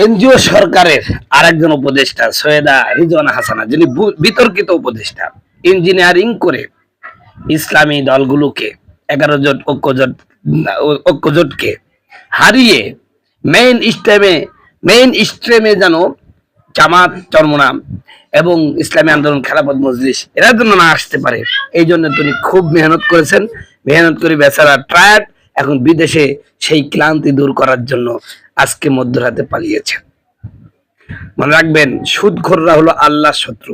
NGO সরকারের আরেকজন উপদেষ্টা সৈয়দা রিজওয়ানা হাসানা, যিনি বিতর্কিত উপদেষ্টা, ইঞ্জিনিয়ারিং করে ইসলামী দলগুলোকে 11 জন ঐক্যজোটকে হারিয়ে মেইন স্ট্রিমে যেন জামাত, চরমোনাম এবং ইসলামী আন্দোলন, খেলাফত মজলিস এরা যেন না আসতে পারে, এই জন্য তিনি খুব মেহনত করেছেন। মেহনত করে বেচারা টায়ার্ড, এখন বিদেশে সেই ক্লান্তি দূর করার জন্য আজকে মধ্যরাতে পালিয়েছেন। মনে রাখবেন, সুদখোররা হলো আল্লাহর শত্রু।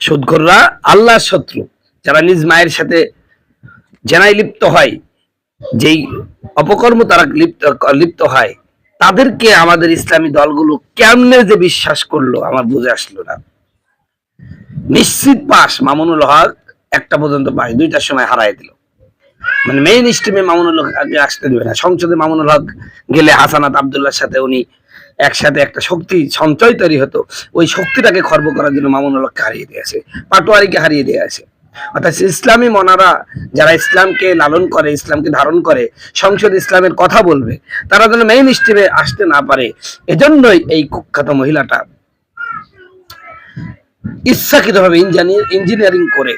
সুদখোররা আল্লাহর শত্রু। যারা নিজ মায়ের সাথে জেনায় লিপ্ত হয়, যেই অপকর্ম তারা লিপ্ত হয়, তাদেরকে আমাদের ইসলামী দলগুলো কেমনে যে বিশ্বাস করলো আমার বুঝে আসলো না। নিশ্চিত পাস মামুনুল হক, 1টা পর্যন্ত পাস, 2টার সময় হারাই দিল। মানে মেইন স্ট্রিমে মামুনুল হক আগে আসতে দেবে না। সংসদে মামুনুল হক গেলে হাসানাত আব্দুল্লাহর সাথে উনি একসাথে একটা শক্তি সঞ্চয় তৈরি হতো, ওই শক্তিটাকে খর্ব করার জন্য মামুনুল হককে হারিয়ে দিয়েছে, পাটোয়ারিকে হারিয়ে দিয়েছে। অর্থাৎ ইসলামী মনারা যারা ইসলামকে লালন করে, ইসলামকে ধারণ করে, সংসদ ইসলামের কথা বলবে, তারা যেন মেইন স্ট্রিমে আসতে না পারে, এজন্যই এই কুখ্যাত মহিলাটা ইচ্ছাকৃতভাবে ইঞ্জিনিয়ারিং করে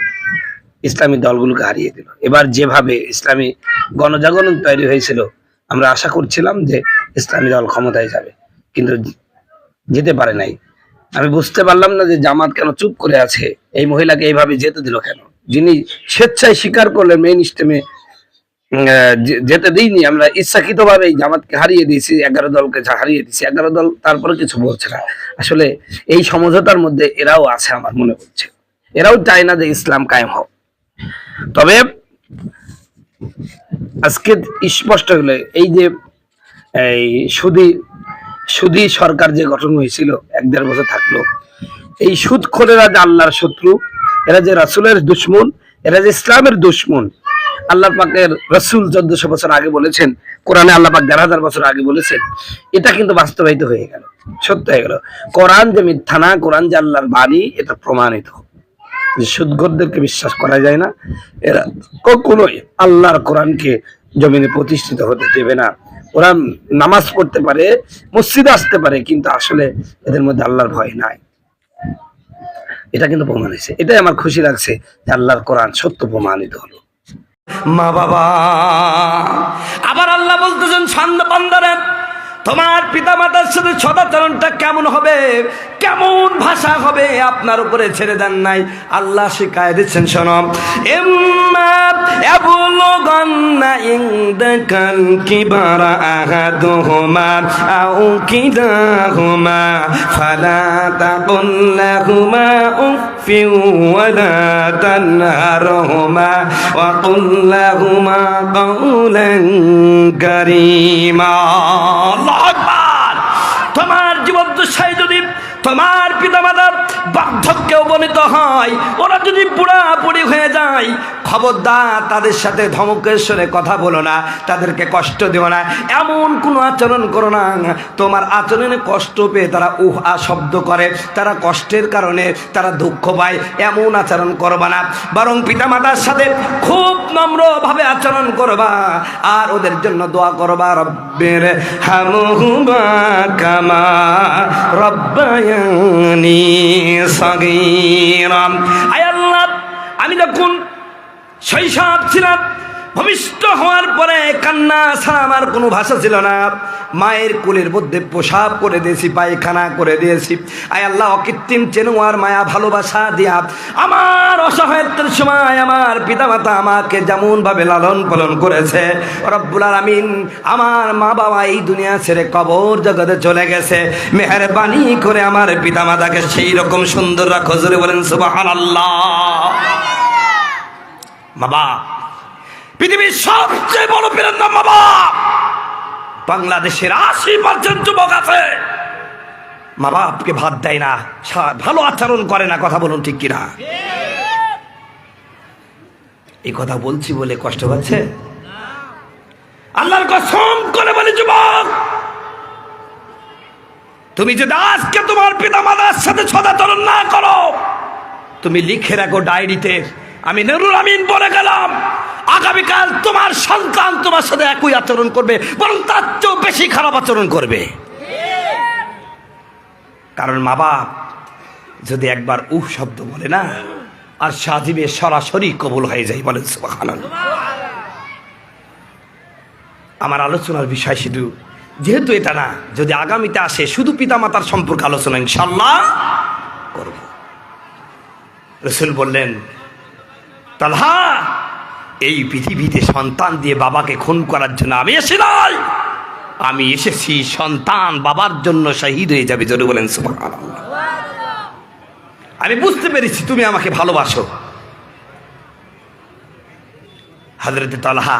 ইসলামী দলগুলোকে হারিয়ে দিল। এবার যেভাবে ইসলামী গণজাগরণ তৈরি হয়েছিল, আমরা আশা করছিলাম যে ইসলামী দল ক্ষমতায় যাবে, কিন্তু যেতে পারে নাই। আমি বুঝতে পারলাম না যে জামাত কেন চুপ করে আছে, এই মহিলাকে এইভাবে যেতে দিল কেন, যিনি স্বেচ্ছায় স্বীকার করলেন মেইন স্ট্রিমে যেতে দিইনি, আমরা ইচ্ছাকৃতভাবে এই জামাতকে হারিয়ে দিয়েছি, 11 দলকে হারিয়ে দিয়েছি। 11 দল তারপরে কিছু বলছে না। আসলে এই সমঝোতার মধ্যে এরাও আছে, আমার মনে হচ্ছে এরাও চায় না যে ইসলাম কায়েম হোক। তবে আজকে স্পষ্ট হলো, এই যে এই সুদী সরকার যে গঠন হয়েছিল, 1-1.5 বছর থাকলো, এই সুদখোরেরা যে আল্লাহর শত্রু, এরা যে রাসূলের দুশমন, এরা যে ইসলামের দুশমন। আল্লাহ পাকের রাসূল 1400 বছর আগে বলেছেন, কোরআনে আল্লাহ পাক 11,000 বছর আগে বলেছেন, এটা কিন্তু বাস্তবায়িত হয়ে গেল, সত্য হয়ে গেল। কোরআন যে মিথ্যা না, কোরআন যে আল্লাহর বাণী, এটা প্রমাণিত। সুদখোরদেরকে বিশ্বাস করা যায় না, এরা কখনোই আল্লাহর কোরআনকে জমিনে প্রতিষ্ঠিত হতে দেবে না। ওরা নামাজ পড়তে পারে, মসজিদে আসতে পারে, কিন্তু আসলে এদের মধ্যে আল্লাহর ভয় নাই। এটা কিন্তু প্রমাণ হয়েছে। এটাই আমার খুশি লাগছে যে আল্লাহর কোরআন সত্য প্রমাণিত হলো। মা বাবা, আবার আল্লাহ বলতেছেন, বান্দারে, তোমার পিতা মাতার সাথে সদাচরণটা কেমন হবে, কেমন ভাষা হবে, আপনার উপরে ছেড়ে দেন নাই, আল্লাহ শিখায় দিচ্ছেন। শোনো, ইম্মা ইয়াবলুগান্না ইনদাকাল কিবারা আহাদুহুমা আও কিলাহুমা ফালা তাকুল লাহুমা উফিন ওয়ালা তানহারহুমা ওয়া কুল লাহুমা কাওলান কারীমা। তোমার জীবদ্দশায় যদি তোমার পিতামাতার বার্ধক্যে উপনীত হয়, ওরা যদি বুড়ি হয়ে যায়, খবরদার তাদের সাথে ধমকের স্বরে কথা বলো না, তাদেরকে কষ্ট দিও না, এমন কোনো আচরণ করো না। তোমার আচরণে কষ্ট পেয়ে তারা শব্দ করে, তারা কষ্টের কারণে তারা দুঃখ পায়, এমন আচরণ করবা না। বরং পিতামাতার সাথে খুব নম্রভাবে আচরণ করবা, আর ওদের জন্য দোয়া করবা, রব্বির হামহুমা কামা রব্বায়ানি সাগীরা। আয় আল্লাহ, আমি যখন শৈশব ছিলাম, ভূমিষ্ঠ হওয়ার পরে কান্না ছাড়া আমার কোনো ভাষা ছিল না। মায়ের কোলের মধ্যে প্রসাব করে দিয়েছি, পায়খানা করে দিয়েছি। আয় আল্লাহ, অকৃত্রিম চেনোয়ার মায়া ভালোবাসা দিয়া আমার অসহায়ত্বের সময় আমার পিতামাতা আমাকে যেমন ভাবে লালন পালন করেছে, রব্বুল আলামিন আমার মা বাবা এই দুনিয়া ছেড়ে কবর জগতে চলে গেছে, মেহেরবানি করে আমার পিতামাতাকে সেই রকম সুন্দর রাখো। জোরে বলেন সুবহানাল্লাহ। বাবা, পৃথিবীর সবচেয়ে বড় পীরের নাম বাবা। বাংলাদেশের 80% যুবক আছে মা বাপকে ভাত দেয় না, ভালো আচরণ করে না। কথা বলুন ঠিক কিনা? এই কথা বলছি বলে কষ্ট পাচ্ছে? আল্লাহর কসম করে বলি যুবক, তুমি যদি আজকে তোমার পিতা মাতার সাথে সদাচরণ না করো, তুমি লিখে রাখো ডায়েরিতে, আমি নুরুল আমিন বলে গেলাম, আগামীকাল তোমার সন্তান তোমার সাথে একই আচরণ করবে, বরং তার চেয়েও বেশি খারাপ আচরণ করবে। কারণ মা বাপ যদি একবার উহ শব্দ বলে না, আর সাজিবে সরাসরি কবুল হয়ে যায়। বলেন সুবহানাল্লাহ। আমার আলোচনার বিষয় শুধু যেহেতু এটা না, যদি আগামীতে আসে শুধু পিতামাতার সম্পর্কে আলোচনা ইনশাআল্লাহ করব। রাসূল বললেন, তালহা, এই পৃথিবীতে সন্তান দিয়ে বাবাকে খুন করার জন্য আমি এসে নাই, আমি এসেছি সন্তান বাবার জন্য শহীদ হয়ে যাবে। জোরে বলেন সুবহানাল্লাহ। আমি বুঝতে পেরেছি তুমি আমাকে ভালোবাসো। হযরত তালহা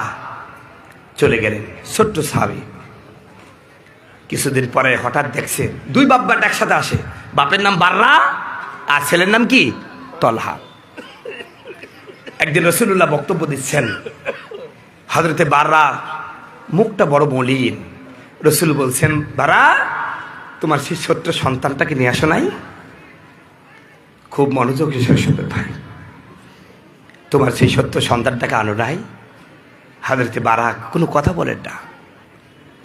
চলে গেলেন, ছোট্ট সাহাবী। কিছুদিন পরে হঠাৎ দেখছে দুই বাপ বেটা একসাথে আসে, বাপের নাম বাররা আর ছেলের নাম কি তলহা। একদিন রাসূলুল্লাহ বক্তব্য দিচ্ছেন, হযরতে বাররা মুখটা বড় মলিন। রাসূল বলছেন, বাররা, তোমার সেই ছোট্ট সন্তানটাকে নিয়ে আসো নাই? খুব মনোযোগ হিসেবে শুনবে ভাই, তোমার সেই সত্য সন্তানটাকে আনো নাই? হযরতে বাররা কোনো কথা বলেন না।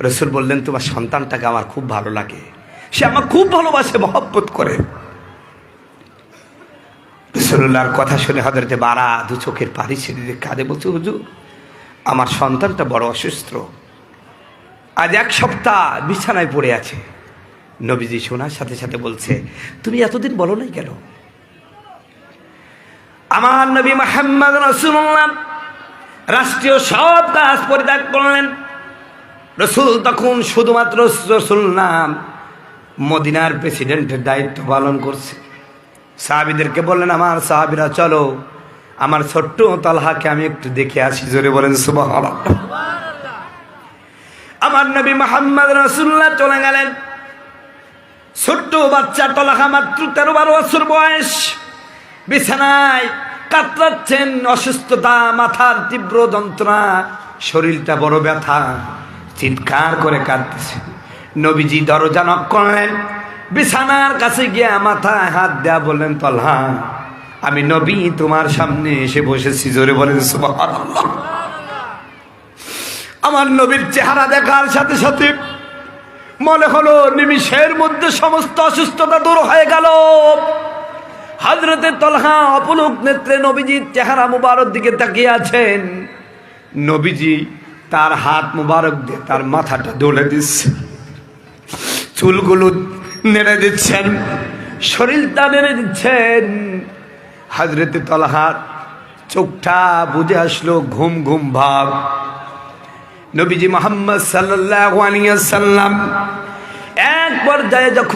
রাসূল বললেন, তোমার সন্তানটাকে আমার খুব ভালো লাগে, সে আমার খুব ভালোবাসে, মহব্বত করে। রাসূলুল্লাহর কথা শুনে হযরতে বাররা দু চোখের পানি ছেড়ে দিয়ে কাঁদে, বলছে, হুজুর, আমার সন্তানটা বড় অসুস্থ, আজ 1 সপ্তাহ বিছানায় পড়ে আছে। নবীজি শোনার সাথে সাথে বলছে, তুমি এতদিন বলো নাই কেন? আমার নবী মুহাম্মদ রাসূলুল্লাহ রাষ্ট্রীয় সব কাজ পরিত্যাগ করলেন। রাসূল তখন শুধুমাত্র রাসূল নাম, মদিনার প্রেসিডেন্টের দায়িত্ব পালন করছে। সাহাবীদেরকে বললেন, আমার সাহাবীরা চলো, আমার ছোট্ট তালহাকে আমি একটু দেখে আসি। জোরে বলেন সুবহানাল্লাহ। আমার নবী মুহাম্মদ রাসূলুল্লাহ চলে গেলেন। ছোট্ট বাচ্চা তালহা মাত্র 13-12 বছর বয়স, বিছানায় কাতরাচ্ছেন, অসুস্থতা, মাথার তীব্র যন্ত্রণা, শরীরটা বড় ব্যথা, চিৎকার করে কাঁদতেছে। নবীজি দরজা নক করলেন, বিছানার কাছে গিয়ে মাথায় হাত দেয়া বললেন, তালহা, আমি নবী তোমার সামনে এসে বসেছি। জোরে বলেন সুবহানাল্লাহ। আমার নবীর চেহারা দেখার সাথে সাথে মনে হলো নিমিষের মধ্যে সমস্ত অসুস্থতা দূর হয়ে গেল। হযরতে তালহা অপলক নেত্রে নবীজির চেহারা মুবারক দিকে তাকিয়ে আছেন। নবীজি তার হাত মুবারক দিয়ে তার মাথাটা দোলে দিচ্ছেন, চুলগুলো নেড়ে দিচ্ছেন, শরীরটা নেড়ে দিচ্ছেন। হযরতে তালহার চোখটা বুঝে আসলো ঘুম ঘুম ভাব। নবীজি মুহাম্মদ সাল্লাল্লাহু আলাইহি ওয়াসাল্লাম এক পর্যায়ে যখন